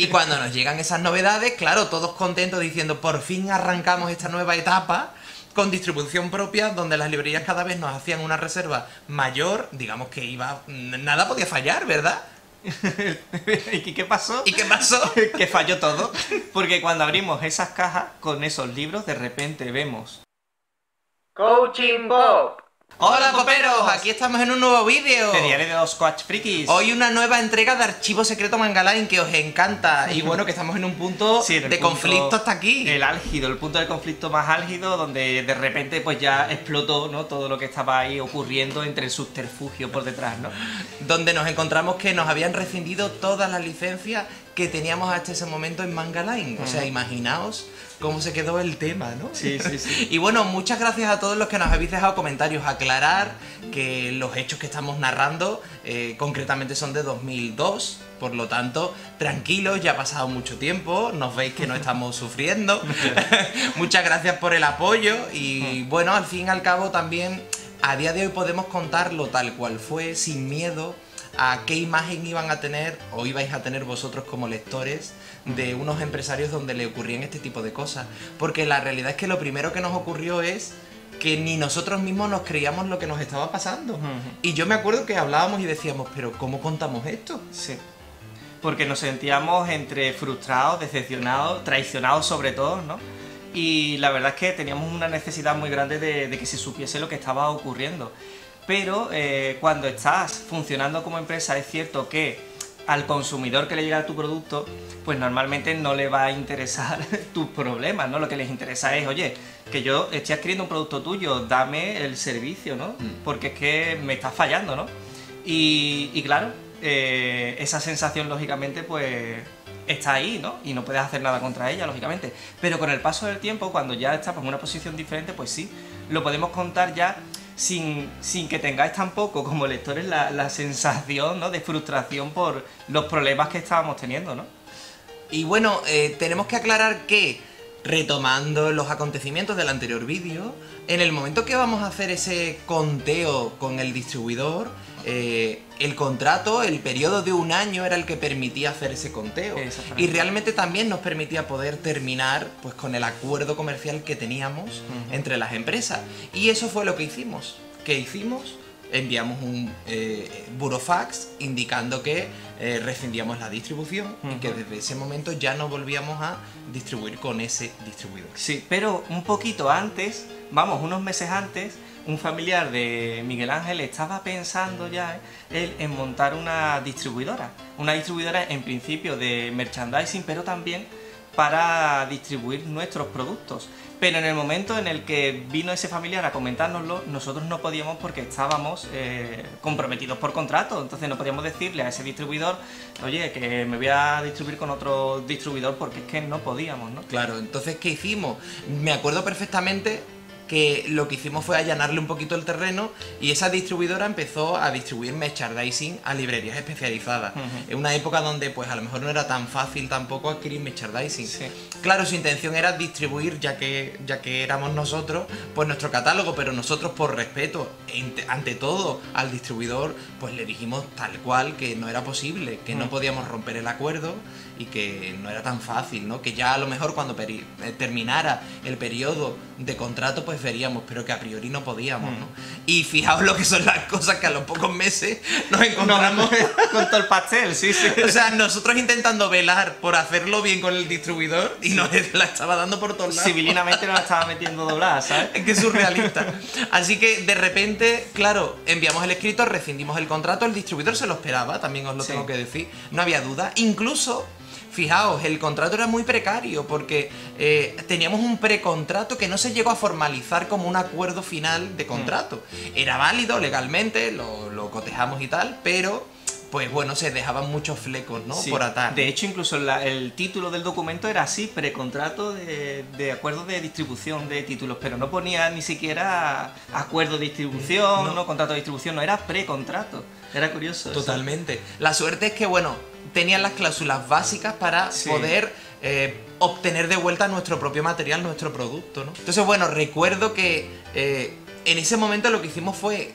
Y cuando nos llegan esas novedades, claro, todos contentos diciendo, por fin arrancamos esta nueva etapa con distribución propia, donde las librerías cada vez nos hacían una reserva mayor, digamos que iba, nada podía fallar, ¿verdad? ¿Y qué pasó? ¿Y qué pasó? Que falló todo, porque cuando abrimos esas cajas con esos libros, de repente vemos... Coaching Pop. Hola poperos, aquí estamos en un nuevo vídeo. De Diario de dos Coach Frikis. Hoy una nueva entrega de Archivo Secreto Manga Line que os encanta. Y bueno, que estamos en un punto Sí, en el de punto- conflicto hasta aquí. El álgido, el punto del conflicto más álgido, donde de repente pues ya explotó, ¿no? Todo lo que estaba ahí ocurriendo entre el subterfugio por detrás, ¿no? Donde nos encontramos que nos habían rescindido todas las licencias que teníamos hasta ese momento en Manga Line. O sea, imaginaos cómo se quedó el tema, ¿no? Sí, sí, sí. Y bueno, muchas gracias a todos los que nos habéis dejado comentarios. Aclarar que los hechos que estamos narrando concretamente son de 2002. Por lo tanto, tranquilos, ya ha pasado mucho tiempo, nos veis que no estamos sufriendo. Muchas gracias por el apoyo y bueno, al fin y al cabo también a día de hoy podemos contarlo tal cual fue, sin miedo a qué imagen iban a tener o ibais a tener vosotros como lectores de unos empresarios donde le ocurrían este tipo de cosas. Porque la realidad es que lo primero que nos ocurrió es que ni nosotros mismos nos creíamos lo que nos estaba pasando. Y yo me acuerdo que hablábamos y decíamos, pero ¿cómo contamos esto? Sí. Porque nos sentíamos entre frustrados, decepcionados, traicionados sobre todo, ¿no? Y la verdad es que teníamos una necesidad muy grande de que se supiese lo que estaba ocurriendo. Pero cuando estás funcionando como empresa, es cierto que al consumidor que le llega tu producto, pues normalmente no le va a interesar tus problemas, ¿no? Lo que les interesa es, oye, que yo estoy adquiriendo un producto tuyo, dame el servicio, ¿no? Porque es que me estás fallando, ¿no? Y claro, esa sensación, lógicamente, pues está ahí, ¿no? Y no puedes hacer nada contra ella, lógicamente. Pero con el paso del tiempo, cuando ya estamos en una posición diferente, pues sí, lo podemos contar ya sin que tengáis tampoco como lectores la sensación, ¿no? De frustración por los problemas que estábamos teniendo, ¿no? Y bueno, tenemos que aclarar que, retomando los acontecimientos del anterior vídeo, en el momento que vamos a hacer ese conteo con el distribuidor, el contrato, el periodo de un año era el que permitía hacer ese conteo. Y realmente también nos permitía poder terminar pues con el acuerdo comercial que teníamos entre las empresas. Y eso fue lo que hicimos. ¿Qué hicimos? Enviamos un burofax indicando que rescindíamos la distribución y que desde ese momento ya no volvíamos a distribuir con ese distribuidor. Sí, pero un poquito antes, vamos, unos meses antes, un familiar de Miguel Ángel estaba pensando ya él en montar una distribuidora en principio de merchandising, pero también para distribuir nuestros productos. Pero en el momento en el que vino ese familiar a comentárnoslo, nosotros no podíamos porque estábamos comprometidos por contrato. Entonces no podíamos decirle a ese distribuidor, oye, que me voy a distribuir con otro distribuidor, porque es que no podíamos, ¿no? Claro, entonces ¿qué hicimos? Me acuerdo perfectamente que lo que hicimos fue allanarle un poquito el terreno y esa distribuidora empezó a distribuir merchandising a librerías especializadas. En una época donde pues a lo mejor no era tan fácil tampoco adquirir merchandising. Sí. Claro, su intención era distribuir, ya que éramos nosotros, pues nuestro catálogo, pero nosotros por respeto, ante todo al distribuidor, pues le dijimos tal cual que no era posible, que no podíamos romper el acuerdo y que no era tan fácil, ¿no? Que ya a lo mejor cuando terminara el periodo de contrato pues veríamos, pero que a priori no podíamos, ¿no? Y fijaos lo que son las cosas, que a los pocos meses nos encontramos con todo el pastel, sí, sí. o sea, nosotros intentando velar por hacerlo bien con el distribuidor y nos la estaba dando por todos lados. Civilinamente nos la estaba metiendo doblada, ¿sabes? Es que es surrealista. Así que de repente, claro, enviamos el escrito, rescindimos el contrato, el distribuidor se lo esperaba, también os lo tengo que decir, no había duda. Incluso, fijaos, el contrato era muy precario porque teníamos un precontrato que no se llegó a formalizar como un acuerdo final de contrato. Era válido legalmente, lo cotejamos y tal, pero pues bueno, se dejaban muchos flecos, ¿no? Sí. Por atar. De hecho, incluso el título del documento era así, precontrato de acuerdo de distribución de títulos, pero no ponía ni siquiera acuerdo de distribución, no contrato de distribución, no, era precontrato. Era curioso. Totalmente. Eso. La suerte es que, bueno, tenían las cláusulas básicas para poder obtener de vuelta nuestro propio material, nuestro producto, ¿no? Entonces, bueno, recuerdo que en ese momento lo que hicimos fue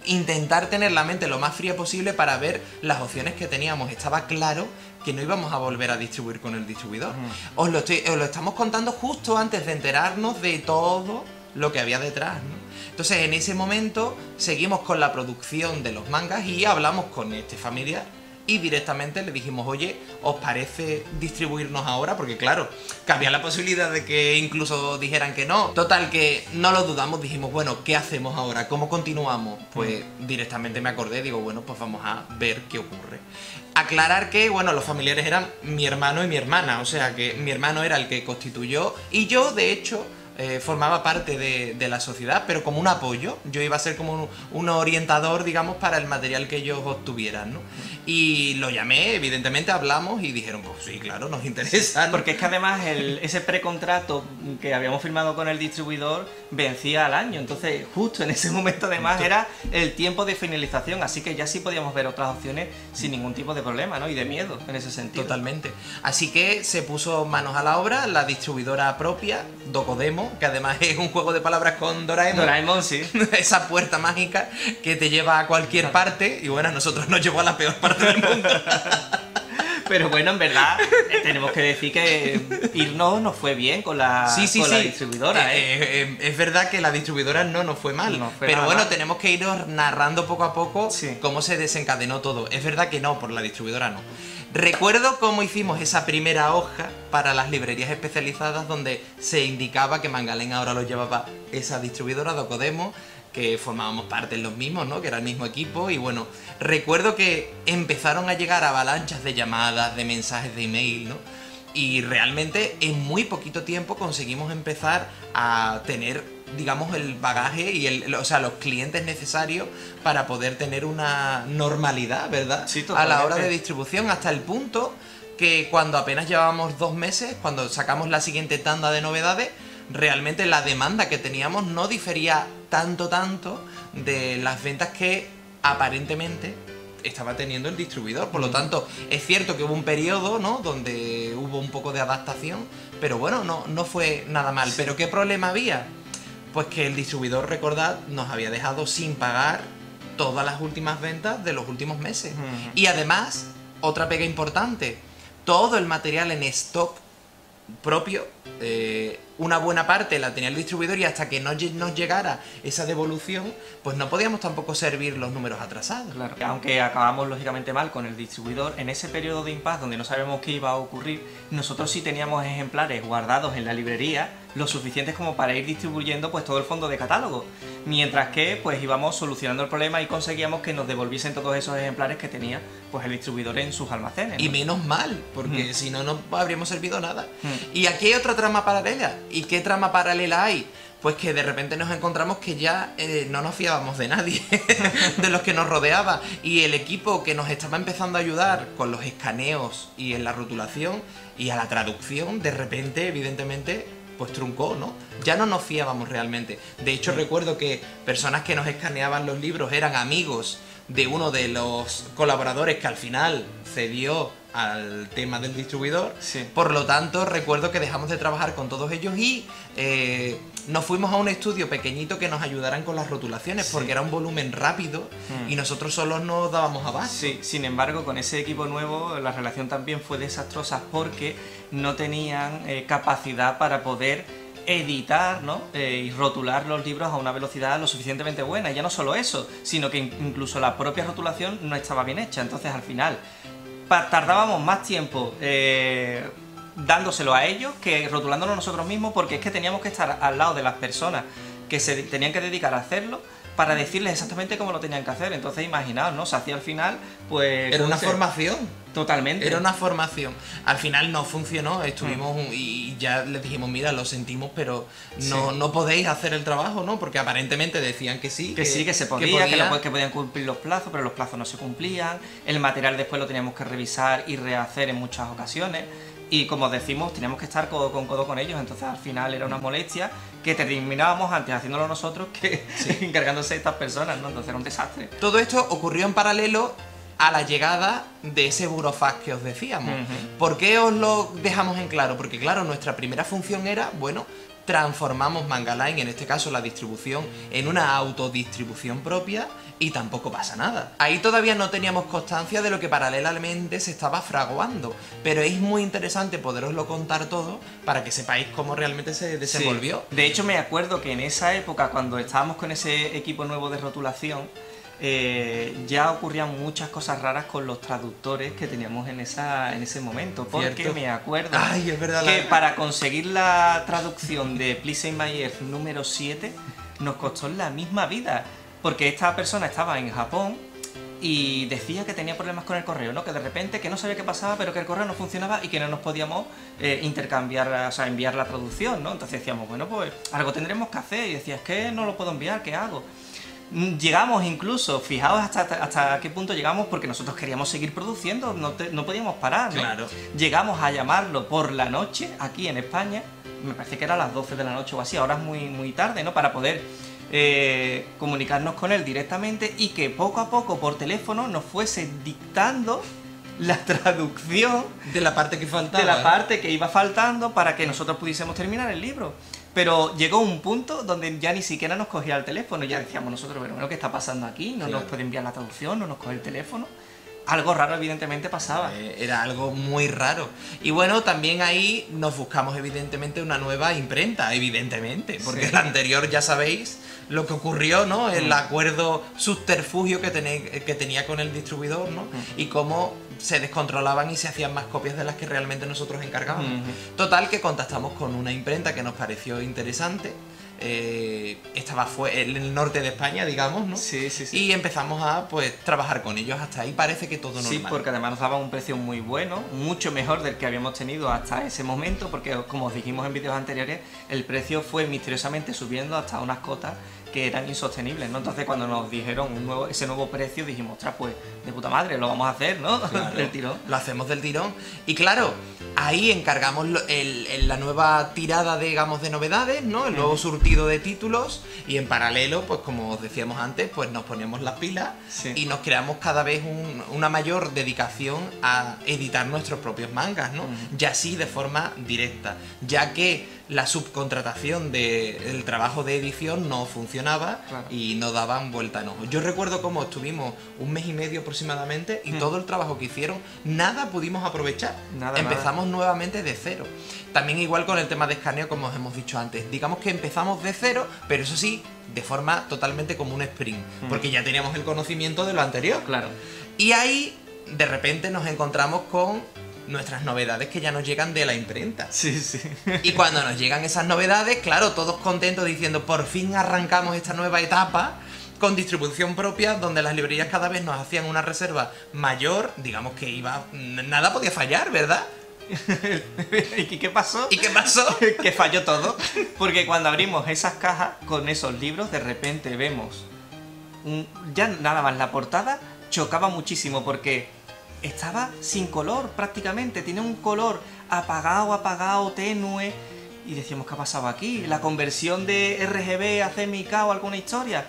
intentar tener la mente lo más fría posible para ver las opciones que teníamos. Estaba claro que no íbamos a volver a distribuir con el distribuidor. Os lo estamos contando justo antes de enterarnos de todo lo que había detrás, ¿no? Entonces en ese momento seguimos con la producción de los mangas y hablamos con este familiar y directamente le dijimos, oye, ¿os parece distribuirnos ahora? Porque claro, cabía la posibilidad de que incluso dijeran que no. Total, que no lo dudamos, dijimos, bueno, ¿qué hacemos ahora? ¿Cómo continuamos? Pues directamente me acordé, digo, bueno, pues vamos a ver qué ocurre. Aclarar que, bueno, los familiares eran mi hermano y mi hermana, o sea que mi hermano era el que constituyó y yo, de hecho, formaba parte de la sociedad, pero como un apoyo. Yo iba a ser como un orientador, digamos, para el material que ellos obtuvieran, ¿no? Y lo llamé, evidentemente hablamos y dijeron, pues sí, claro, nos interesa, ¿no? Porque es que además ese precontrato que habíamos firmado con el distribuidor vencía al año, entonces justo en ese momento además era el tiempo de finalización, así que ya sí podíamos ver otras opciones sin ningún tipo de problema, ¿no? Y de miedo en ese sentido. Totalmente. Así que se puso manos a la obra, la distribuidora propia, Docodemo, que además es un juego de palabras con Doraemon. Doraemon, sí. Esa puerta mágica que te lleva a cualquier parte y bueno, a nosotros nos llevó a la peor parte del mundo. Pero bueno, en verdad, tenemos que decir que irnos nos fue bien con la distribuidora, ¿eh? Es verdad que la distribuidora no nos fue mal, pero bueno, mal. tenemos que irnos narrando poco a poco Sí. cómo se desencadenó todo. Es verdad que no, por la distribuidora no. Recuerdo cómo hicimos esa primera hoja para las librerías especializadas donde se indicaba que Mangalen ahora lo llevaba esa distribuidora, Docodemo, que formábamos parte en los mismos, ¿no? Que era el mismo equipo y bueno, recuerdo que empezaron a llegar avalanchas de llamadas, de mensajes de email, ¿no? Y realmente en muy poquito tiempo conseguimos empezar a tener, digamos, el bagaje y los clientes necesarios para poder tener una normalidad, ¿verdad? Sí, a la hora totalmente. de distribución, hasta el punto que cuando apenas llevábamos 2 meses, cuando sacamos la siguiente tanda de novedades, realmente la demanda que teníamos no difería tanto de las ventas que aparentemente estaba teniendo el distribuidor. Por lo tanto, es cierto que hubo un periodo, ¿no?, donde hubo un poco de adaptación, pero bueno, no fue nada mal. Sí. ¿Pero qué problema había? Pues que el distribuidor, recordad, nos había dejado sin pagar todas las últimas ventas de los últimos meses. Y además, otra pega importante, todo el material en stock propio, una buena parte la tenía el distribuidor y hasta que no nos llegara esa devolución, pues no podíamos tampoco servir los números atrasados. Claro. Aunque acabamos lógicamente mal con el distribuidor, en ese periodo de impasse donde no sabemos qué iba a ocurrir, nosotros sí teníamos ejemplares guardados en la librería, lo suficientes como para ir distribuyendo pues todo el fondo de catálogo, mientras que pues íbamos solucionando el problema y conseguíamos que nos devolviesen todos esos ejemplares que tenía pues el distribuidor en sus almacenes, ¿no? Y menos mal, porque si no, no habríamos servido nada. Y aquí hay otra trama paralela. ¿Y qué trama paralela hay? Pues que de repente nos encontramos que ya no nos fiábamos de nadie, de los que nos rodeaba. Y el equipo que nos estaba empezando a ayudar con los escaneos y en la rotulación y a la traducción, de repente, evidentemente, pues truncó, ¿no? Ya no nos fiábamos realmente. De hecho, recuerdo que personas que nos escaneaban los libros eran amigos de uno de los colaboradores que al final cedió al tema del distribuidor. Sí. Por lo tanto, recuerdo que dejamos de trabajar con todos ellos y nos fuimos a un estudio pequeñito que nos ayudaran con las rotulaciones, Sí. porque era un volumen rápido y nosotros solos no dábamos abasto. Sí, sin embargo, con ese equipo nuevo la relación también fue desastrosa porque no tenían capacidad para poder editar, ¿no? Y rotular los libros a una velocidad lo suficientemente buena. Y ya no solo eso, sino que incluso la propia rotulación no estaba bien hecha. Entonces, al final, tardábamos más tiempo dándoselo a ellos que rotulándolo nosotros mismos, porque es que teníamos que estar al lado de las personas que se tenían que dedicar a hacerlo para decirles exactamente cómo lo tenían que hacer. Entonces, imaginaos, ¿no? Se hacía al final, pues... Era una formación. Totalmente. Era una formación. Al final no funcionó, estuvimos y ya les dijimos, mira, lo sentimos, pero no podéis hacer el trabajo, ¿no? Porque aparentemente decían que sí. Que sí, que se podía, que podían cumplir los plazos, pero los plazos no se cumplían. El material después lo teníamos que revisar y rehacer en muchas ocasiones. Y como decimos, teníamos que estar codo con ellos, entonces al final era una molestia que terminábamos antes haciéndolo nosotros que encargándose de estas personas, ¿no? Entonces era un desastre. Todo esto ocurrió en paralelo a la llegada de ese burofax que os decíamos. ¿Por qué os lo dejamos en claro? Porque claro, nuestra primera función era, bueno, transformamos Mangaline, en este caso la distribución, en una autodistribución propia y tampoco pasa nada. Ahí todavía no teníamos constancia de lo que paralelamente se estaba fraguando, pero es muy interesante poderoslo contar todo para que sepáis cómo realmente se desenvolvió. Sí. De hecho, me acuerdo que en esa época, cuando estábamos con ese equipo nuevo de rotulación, ya ocurrían muchas cosas raras con los traductores que teníamos en ese momento. Porque ¿cierto? me acuerdo Ay, es verdad, que para conseguir la traducción de Please Save My Earth número 7 nos costó la misma vida. Porque esta persona estaba en Japón y decía que tenía problemas con el correo, ¿no? Que de repente, que no sabía qué pasaba, pero que el correo no funcionaba y que no nos podíamos intercambiar, o sea, enviar la traducción, ¿no? Entonces decíamos, bueno, pues algo tendremos que hacer. Y decía, es que no lo puedo enviar, ¿qué hago? Llegamos incluso, fijaos hasta qué punto llegamos, porque nosotros queríamos seguir produciendo, no podíamos parar, ¿no? Claro. Llegamos a llamarlo por la noche, aquí en España, me parece que era a las 12 de la noche o así, ahora es muy tarde, ¿no? Para poder comunicarnos con él directamente y que poco a poco por teléfono nos fuese dictando la traducción De la parte que faltaba. de la parte que iba faltando para que nosotros pudiésemos terminar el libro. Pero llegó un punto donde ya ni siquiera nos cogía el teléfono, ya decíamos nosotros, pero bueno, ¿qué está pasando aquí? No nos puede enviar la traducción, no nos coge el teléfono. Algo raro evidentemente pasaba. Era algo muy raro. Y bueno, también ahí nos buscamos evidentemente una nueva imprenta, evidentemente, porque Sí. la anterior ya sabéis lo que ocurrió, ¿no? El acuerdo subterfugio que tenía con el distribuidor, ¿no? Y cómo se descontrolaban y se hacían más copias de las que realmente nosotros encargábamos. Total, que contactamos con una imprenta que nos pareció interesante. Estaba en el norte de España, digamos, ¿no? Sí. Y empezamos a, pues, trabajar con ellos. Hasta ahí parece que todo normal. Sí, porque además nos daban un precio muy bueno, mucho mejor del que habíamos tenido hasta ese momento, porque como os dijimos en vídeos anteriores, el precio fue misteriosamente subiendo hasta unas cotas que eran insostenibles, ¿no? Entonces cuando nos dijeron ese nuevo precio dijimos, ostras, pues de puta madre, lo vamos a hacer, ¿no? Claro, El tirón. lo hacemos del tirón. Y claro, ahí encargamos la nueva tirada, digamos, de novedades, ¿no? El nuevo surtido de títulos. Y en paralelo, pues como os decíamos antes, pues nos ponemos las pilas Sí. y nos creamos cada vez una mayor dedicación a editar nuestros propios mangas, ¿no? Ya sí de forma directa, ya que la subcontratación del trabajo de edición no funcionaba. Claro. Y no daban vuelta en ojo. Yo recuerdo cómo estuvimos un mes y medio aproximadamente y todo el trabajo que hicieron, nada pudimos aprovechar. Nada. Empezamos nuevamente de cero. También igual con el tema de escaneo, como os hemos dicho antes. Digamos que empezamos de cero, pero eso sí, de forma totalmente como un sprint, porque ya teníamos el conocimiento de lo anterior. Claro. Y ahí, de repente, nos encontramos con nuestras novedades que ya nos llegan de la imprenta. Sí. Y cuando nos llegan esas novedades, claro, todos contentos diciendo, por fin arrancamos esta nueva etapa con distribución propia, donde las librerías cada vez nos hacían una reserva mayor, digamos que nada podía fallar, ¿verdad? ¿Y qué pasó? ¿Y qué pasó? Que falló todo. Porque cuando abrimos esas cajas con esos libros, de repente vemos ya nada más la portada chocaba muchísimo porque estaba sin color prácticamente, tiene un color apagado, tenue, y decíamos, ¿qué ha pasado aquí? ¿La conversión de RGB a CMYK o alguna historia?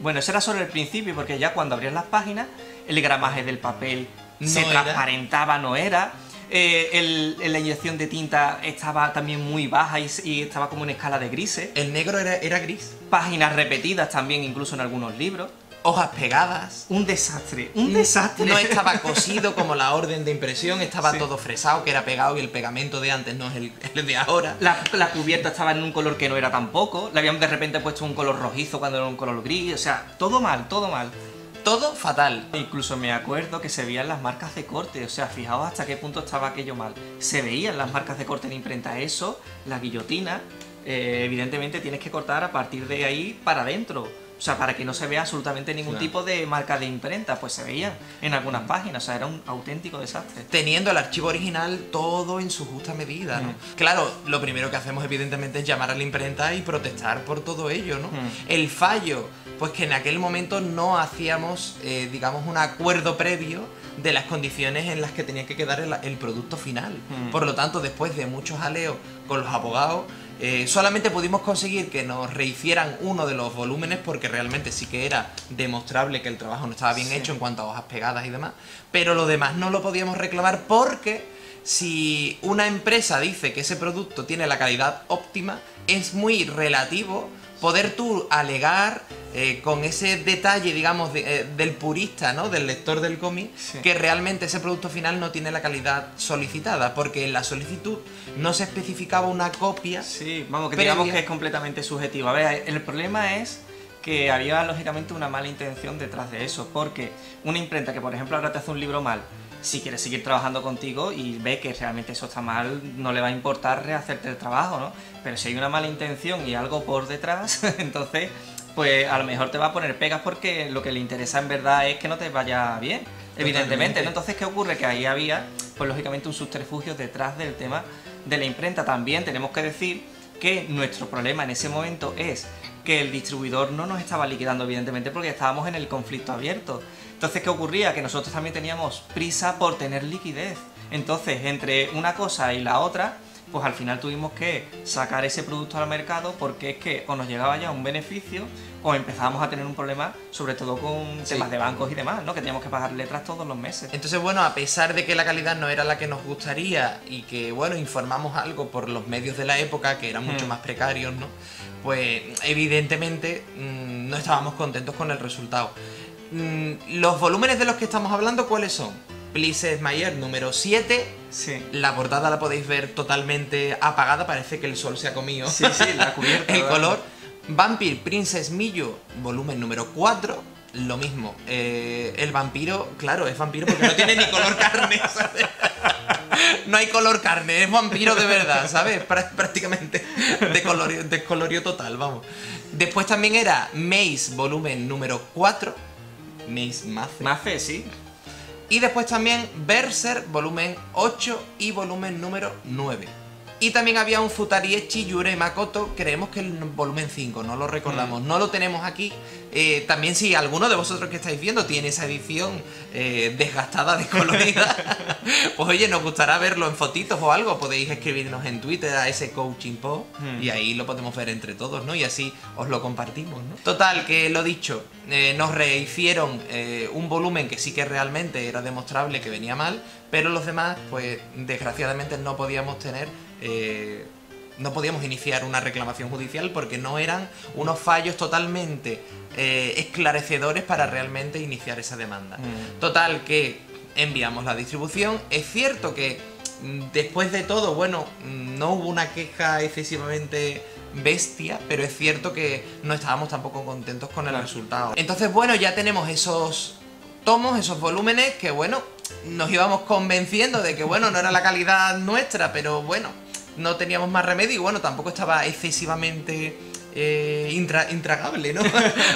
Bueno, eso era solo el principio, porque ya cuando abrías las páginas, el gramaje del papel se transparentaba, no era. La inyección de tinta estaba también muy baja y estaba como en escala de grises. El negro era gris. Páginas repetidas también, incluso en algunos libros. Hojas pegadas. Un desastre, un desastre. No estaba cosido como la orden de impresión, estaba Sí. todo fresado, que era pegado, y el pegamento de antes no es el de ahora. La cubierta estaba en un color que no era tampoco. Le habían de repente puesto un color rojizo cuando era un color gris. O sea, todo mal, todo mal. Todo fatal. Incluso me acuerdo que se veían las marcas de corte. O sea, fijaos hasta qué punto estaba aquello mal. Se veían las marcas de corte en imprenta. Eso, la guillotina, evidentemente tienes que cortar a partir de ahí para adentro. O sea, para que no se vea absolutamente ningún Claro. tipo de marca de imprenta. Pues se veían en algunas páginas. O sea, era un auténtico desastre. Teniendo el archivo original todo en su justa medida, ¿no? Claro, lo primero que hacemos evidentemente es llamar a la imprenta y protestar por todo ello, ¿no? El fallo, pues que en aquel momento no hacíamos, digamos, un acuerdo previo de las condiciones en las que tenía que quedar el producto final. Por lo tanto, después de muchos aleos con los abogados, solamente pudimos conseguir que nos rehicieran uno de los volúmenes, porque realmente sí que era demostrable que el trabajo no estaba bien hecho en cuanto a hojas pegadas y demás, pero lo demás no lo podíamos reclamar porque si una empresa dice que ese producto tiene la calidad óptima, es muy relativo poder tú alegar con ese detalle, digamos, del purista, ¿no? Del lector del cómic, que realmente ese producto final no tiene la calidad solicitada, porque en la solicitud no se especificaba una copia. Sí, vamos, que digamos que es completamente subjetivo. A ver, el problema es que había lógicamente una mala intención detrás de eso, porque una imprenta que, por ejemplo, ahora te hace un libro mal, si quieres seguir trabajando contigo y ve que realmente eso está mal, no le va a importar rehacerte el trabajo, ¿no? Pero si hay una mala intención y algo por detrás, entonces, pues a lo mejor te va a poner pegas porque lo que le interesa en verdad es que no te vaya bien, evidentemente, ¿no? Entonces, ¿qué ocurre? Que ahí había, pues lógicamente, un subterfugio detrás del tema de la imprenta. También tenemos que decir que nuestro problema en ese momento es que el distribuidor no nos estaba liquidando, evidentemente, porque estábamos en el conflicto abierto. Entonces, ¿qué ocurría? Que nosotros también teníamos prisa por tener liquidez. Entonces, entre una cosa y la otra, pues al final tuvimos que sacar ese producto al mercado, porque es que o nos llegaba ya un beneficio o empezábamos a tener un problema, sobre todo con temas de bancos y demás, ¿no? Que teníamos que pagar letras todos los meses. Entonces, bueno, a pesar de que la calidad no era la que nos gustaría y que, bueno, informamos algo por los medios de la época, que eran mucho más precarios, ¿no? Pues evidentemente no estábamos contentos con el resultado. Los volúmenes de los que estamos hablando, ¿cuáles son? Please Mayer número 7. Sí. La portada la podéis ver totalmente apagada, parece que el sol se ha comido. Sí, la cubierta. El color. Vampire Princess Miyu, volumen número 4. Lo mismo. El vampiro, claro, es vampiro porque no tiene ni color carne, ¿sabes? No hay color carne, es vampiro de verdad, ¿sabes? Prácticamente descolorio total, vamos. Después también era Maze, volumen número 4. Mace, sí. Y después también Berserk, volumen 8 y volumen número 9. Y también había un Futariechi Yurei Makoto, creemos que el volumen 5, no lo recordamos, no lo tenemos aquí. También si alguno de vosotros que estáis viendo tiene esa edición desgastada, descolorida, pues oye, nos gustará verlo en fotitos o algo, podéis escribirnos en Twitter a ese Coaching Po y ahí lo podemos ver entre todos, ¿no? Y así os lo compartimos, ¿no? Total, que lo dicho, nos rehicieron un volumen que sí que realmente era demostrable que venía mal, pero los demás, pues desgraciadamente no podíamos tener... no podíamos iniciar una reclamación judicial porque no eran unos fallos totalmente esclarecedores para realmente iniciar esa demanda. Total, que enviamos la distribución. Es cierto que después de todo, bueno, no hubo una queja excesivamente bestia, pero es cierto que no estábamos tampoco contentos con el resultado. Entonces, bueno, ya tenemos esos tomos, esos volúmenes que, bueno, nos íbamos convenciendo de que, bueno, no era la calidad nuestra, pero bueno, no teníamos más remedio y bueno, tampoco estaba excesivamente intragable, ¿no?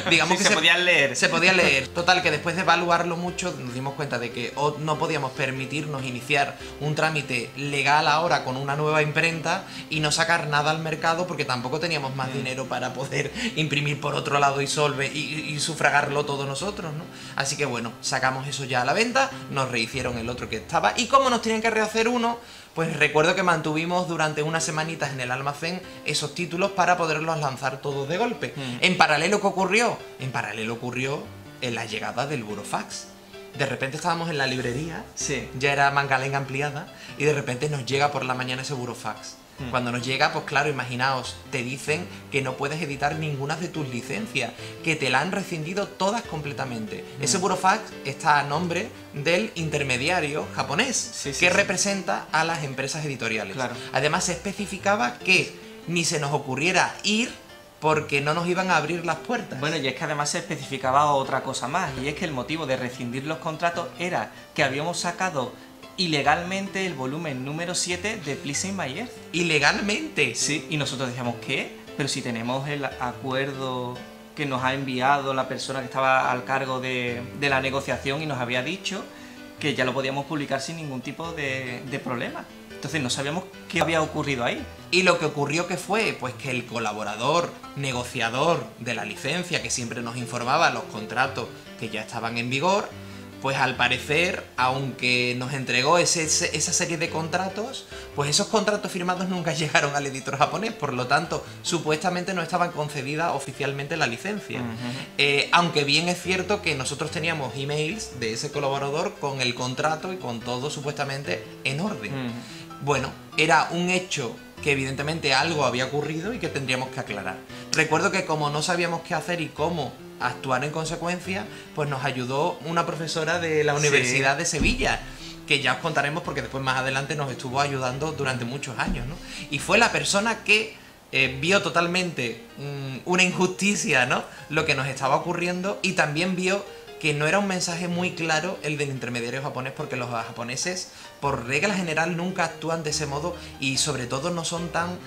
Digamos sí, que se podían leer. Se podía leer. Total, que después de evaluarlo mucho nos dimos cuenta de que no podíamos permitirnos iniciar un trámite legal ahora con una nueva imprenta y no sacar nada al mercado porque tampoco teníamos más dinero para poder imprimir por otro lado y sufragarlo todo nosotros, ¿no? Así que bueno, sacamos eso ya a la venta, nos rehicieron el otro que estaba y como nos tenían que rehacer uno, pues recuerdo que mantuvimos durante unas semanitas en el almacén esos títulos para poderlos lanzar todos de golpe. En paralelo, ¿qué ocurrió? En paralelo ocurrió en la llegada del burofax. De repente estábamos en la librería, ya era Mangalenga ampliada, y de repente nos llega por la mañana ese burofax. Cuando nos llega, pues claro, imaginaos, te dicen que no puedes editar ninguna de tus licencias, que te la han rescindido todas completamente. Ese burofax está a nombre del intermediario japonés, que representa a las empresas editoriales. Claro. Además, se especificaba que ni se nos ocurriera ir porque no nos iban a abrir las puertas. Bueno, y es que además se especificaba otra cosa más, y es que el motivo de rescindir los contratos era que habíamos sacado ilegalmente el volumen número 7 de Please My Earth. ¿Ilegalmente? Sí, y nosotros decíamos, ¿qué? Pero si tenemos el acuerdo que nos ha enviado la persona que estaba al cargo de la negociación y nos había dicho que ya lo podíamos publicar sin ningún tipo de problema. Entonces no sabíamos qué había ocurrido ahí. Y lo que ocurrió que fue, pues que el colaborador, negociador de la licencia, que siempre nos informaba los contratos que ya estaban en vigor, pues al parecer, aunque nos entregó esa serie de contratos, pues esos contratos firmados nunca llegaron al editor japonés, por lo tanto, supuestamente no estaban concedidas oficialmente la licencia. Aunque bien es cierto que nosotros teníamos emails de ese colaborador con el contrato y con todo supuestamente en orden. Bueno, era un hecho que evidentemente algo había ocurrido y que tendríamos que aclarar. Recuerdo que como no sabíamos qué hacer y cómo actuar en consecuencia, pues nos ayudó una profesora de la Universidad de Sevilla, que ya os contaremos porque después más adelante nos estuvo ayudando durante muchos años, ¿no? Y fue la persona que vio totalmente una injusticia, ¿no? Lo que nos estaba ocurriendo, y también vio que no era un mensaje muy claro el del intermediario japonés, porque los japoneses por regla general nunca actúan de ese modo y sobre todo no son tan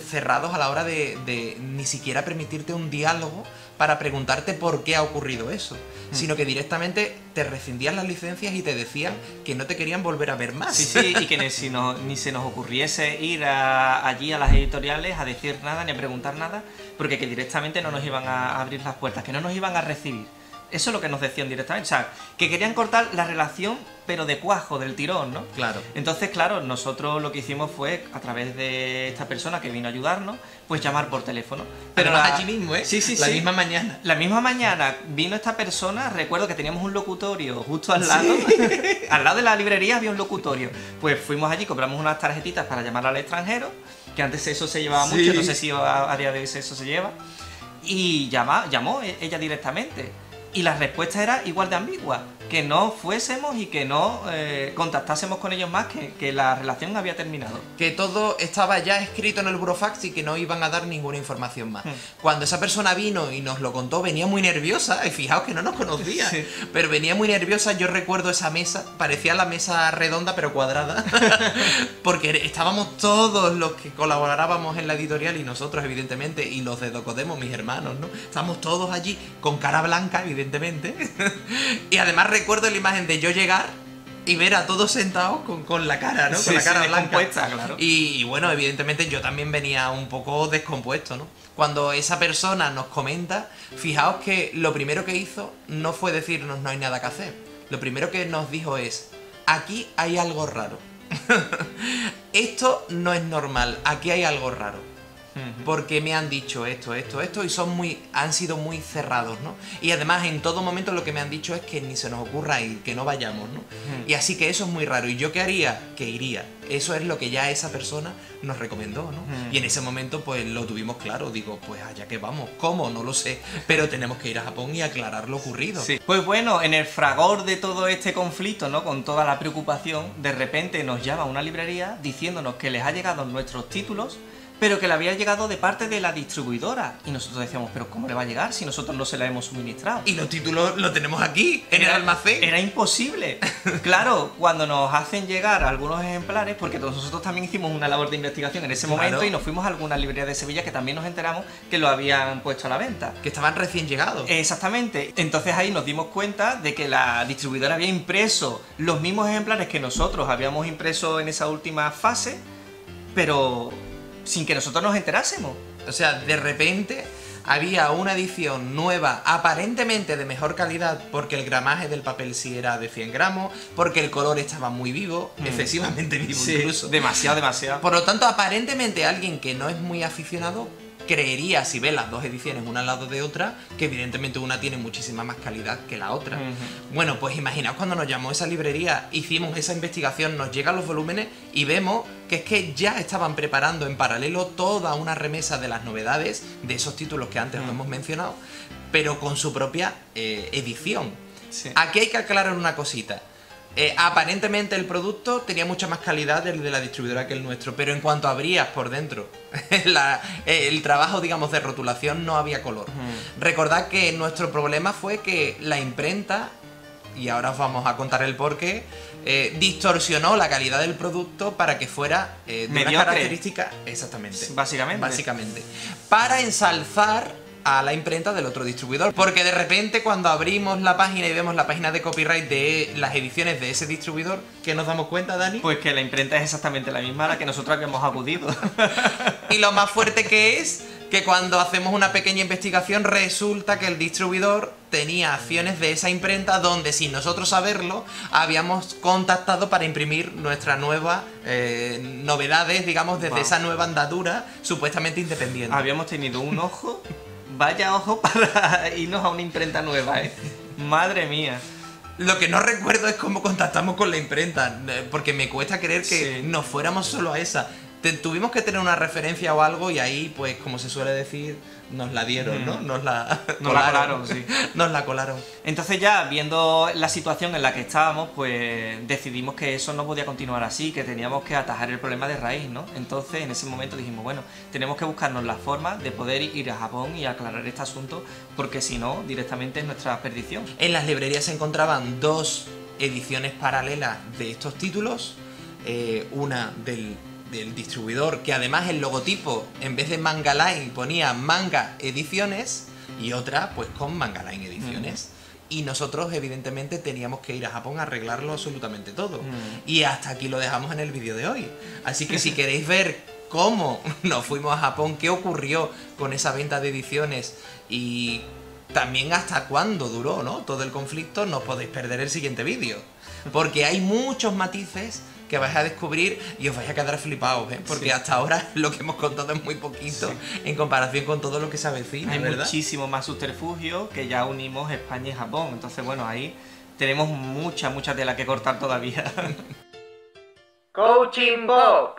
cerrados a la hora de ni siquiera permitirte un diálogo para preguntarte por qué ha ocurrido eso, sino que directamente te rescindían las licencias y te decían que no te querían volver a ver más. Sí, y que ni se nos ocurriese ir allí a las editoriales a decir nada ni a preguntar nada, porque que directamente no nos iban a abrir las puertas, que no nos iban a recibir. Eso es lo que nos decían directamente, o sea, que querían cortar la relación, pero de cuajo, del tirón, ¿no? Claro. Entonces, claro, nosotros lo que hicimos fue, a través de esta persona que vino a ayudarnos, pues llamar por teléfono. Pero allí mismo, ¿eh? Sí, la misma mañana. La misma mañana vino esta persona, recuerdo que teníamos un locutorio justo al lado, al lado de la librería había un locutorio. Pues fuimos allí, compramos unas tarjetitas para llamar al extranjero, que antes eso se llevaba mucho, no sé si a día de hoy eso se lleva, y llamó ella directamente. Y la respuesta era igual de ambigua, que no fuésemos y que no contactásemos con ellos más, que la relación había terminado. Que todo estaba ya escrito en el burofax y que no iban a dar ninguna información más. Cuando esa persona vino y nos lo contó, venía muy nerviosa, y fijaos que no nos conocía, pero venía muy nerviosa. Yo recuerdo esa mesa, parecía la mesa redonda pero cuadrada, porque estábamos todos los que colaborábamos en la editorial y nosotros evidentemente, y los de Docodemo, mis hermanos, ¿no? Estábamos todos allí con cara blanca, evidentemente. Y además recuerdo la imagen de yo llegar y ver a todos sentados con la cara, ¿no? Con la cara blanca. Descompuesta, claro. Y bueno, evidentemente yo también venía un poco descompuesto, ¿no? Cuando esa persona nos comenta, fijaos que lo primero que hizo no fue decirnos no hay nada que hacer. Lo primero que nos dijo es, aquí hay algo raro. Esto no es normal, aquí hay algo raro. Porque me han dicho esto y han sido muy cerrados, ¿no? Y además en todo momento lo que me han dicho es que ni se nos ocurra ir, que no vayamos, ¿no? Y así que eso es muy raro. ¿Y yo qué haría? Que iría. Eso es lo que ya esa persona nos recomendó, ¿no? Y en ese momento pues lo tuvimos claro. Digo, pues allá que vamos. ¿Cómo? No lo sé. Pero tenemos que ir a Japón y aclarar lo ocurrido. Sí. Pues bueno, en el fragor de todo este conflicto, ¿no? Con toda la preocupación, de repente nos llama una librería diciéndonos que les ha llegado nuestros títulos, pero que le había llegado de parte de la distribuidora. Y nosotros decíamos, ¿pero cómo le va a llegar si nosotros no se la hemos suministrado? Y los títulos los tenemos aquí, en el almacén. Era imposible. Claro, cuando nos hacen llegar algunos ejemplares, porque nosotros también hicimos una labor de investigación en ese momento y nos fuimos a algunas librerías de Sevilla que también nos enteramos que lo habían puesto a la venta. Que estaban recién llegados. Exactamente. Entonces ahí nos dimos cuenta de que la distribuidora había impreso los mismos ejemplares que nosotros habíamos impreso en esa última fase, pero sin que nosotros nos enterásemos. O sea, de repente había una edición nueva, aparentemente de mejor calidad, porque el gramaje del papel sí era de 100 gramos, porque el color estaba muy vivo, excesivamente vivo incluso. Demasiado. Por lo tanto, aparentemente alguien que no es muy aficionado creería, si ve las dos ediciones una al lado de otra, que evidentemente una tiene muchísima más calidad que la otra. Bueno, pues imaginaos cuando nos llamó esa librería, hicimos esa investigación, nos llegan los volúmenes y vemos que es que ya estaban preparando en paralelo toda una remesa de las novedades de esos títulos que antes os hemos mencionado, pero con su propia edición. Sí. Aquí hay que aclarar una cosita. Aparentemente el producto tenía mucha más calidad el de la distribuidora que el nuestro, pero en cuanto abrías por dentro el trabajo, digamos, de rotulación, no había color. Recordad que nuestro problema fue que la imprenta, y ahora os vamos a contar el porqué, distorsionó la calidad del producto para que fuera de una característica... Exactamente. Básicamente. Para ensalzar a la imprenta del otro distribuidor. Porque de repente cuando abrimos la página y vemos la página de copyright de las ediciones de ese distribuidor, ¿qué nos damos cuenta, Dani? Pues que la imprenta es exactamente la misma a la que nosotros habíamos acudido. Y lo más fuerte que es que cuando hacemos una pequeña investigación resulta que el distribuidor tenía acciones de esa imprenta donde, sin nosotros saberlo, habíamos contactado para imprimir nuestras nuevas novedades, digamos, desde esa nueva andadura supuestamente independiente. Habíamos tenido un ojo, vaya ojo, para irnos a una imprenta nueva, ¿eh? Madre mía. Lo que no recuerdo es cómo contactamos con la imprenta, porque me cuesta creer que Sí. nos fuéramos solo a esa. Tuvimos que tener una referencia o algo y ahí, pues, como se suele decir, nos la dieron, ¿no? Nos la colaron, sí. Nos la colaron. Entonces ya, viendo la situación en la que estábamos, pues decidimos que eso no podía continuar así, que teníamos que atajar el problema de raíz, ¿no? Entonces en ese momento dijimos, bueno, tenemos que buscarnos la forma de poder ir a Japón y aclarar este asunto, porque si no, directamente es nuestra perdición. En las librerías se encontraban dos ediciones paralelas de estos títulos, una del distribuidor, que además el logotipo en vez de Manga Line ponía Manga Ediciones, y otra pues con Manga Line Ediciones. Y nosotros evidentemente teníamos que ir a Japón a arreglarlo absolutamente todo. Y hasta aquí lo dejamos en el vídeo de hoy. Así que si queréis ver cómo nos fuimos a Japón, qué ocurrió con esa venta de ediciones y también hasta cuándo duró, ¿no?, todo el conflicto, no os podéis perder el siguiente vídeo. Porque hay muchos matices que vais a descubrir y os vais a quedar flipados, ¿eh? Porque Sí. hasta ahora lo que hemos contado es muy poquito en comparación con todo lo que se avecina, Hay ¿verdad? muchísimo más subterfugio que ya unimos España y Japón. Entonces, bueno, ahí tenemos mucha tela que cortar todavía. Coaching Bob.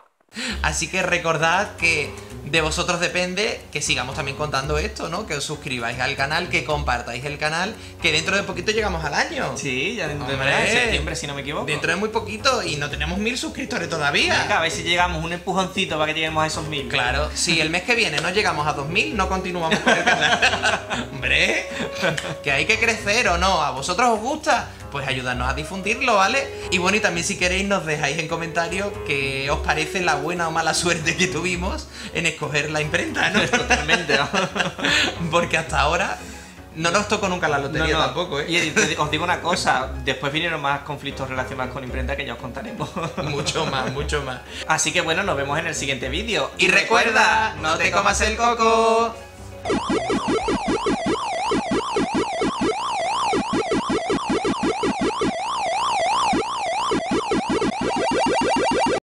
Así que recordad que de vosotros depende que sigamos también contando esto, ¿no? Que os suscribáis al canal, que compartáis el canal, que dentro de poquito llegamos al año. Sí, ya dentro de Hombre, septiembre, si no me equivoco. Dentro de muy poquito y no tenemos 1000 suscriptores todavía. Venga, a ver si llegamos un empujoncito para que lleguemos a esos 1000. Claro, si el mes que viene no llegamos a 2000, no continuamos con el canal. Hombre, que hay que crecer o no. ¿A vosotros os gusta? Pues ayudadnos a difundirlo, ¿vale? Y bueno, y también si queréis nos dejáis en comentarios qué os parece la buena o mala suerte que tuvimos en escoger la imprenta, ¿no? Totalmente, ¿no? Porque hasta ahora no nos tocó nunca la lotería No, no. tampoco, ¿eh? Y os digo una cosa, después vinieron más conflictos relacionados con imprenta que ya os contaremos. Mucho más, mucho más. Así que bueno, nos vemos en el siguiente vídeo. Y recuerda, no te comas el coco.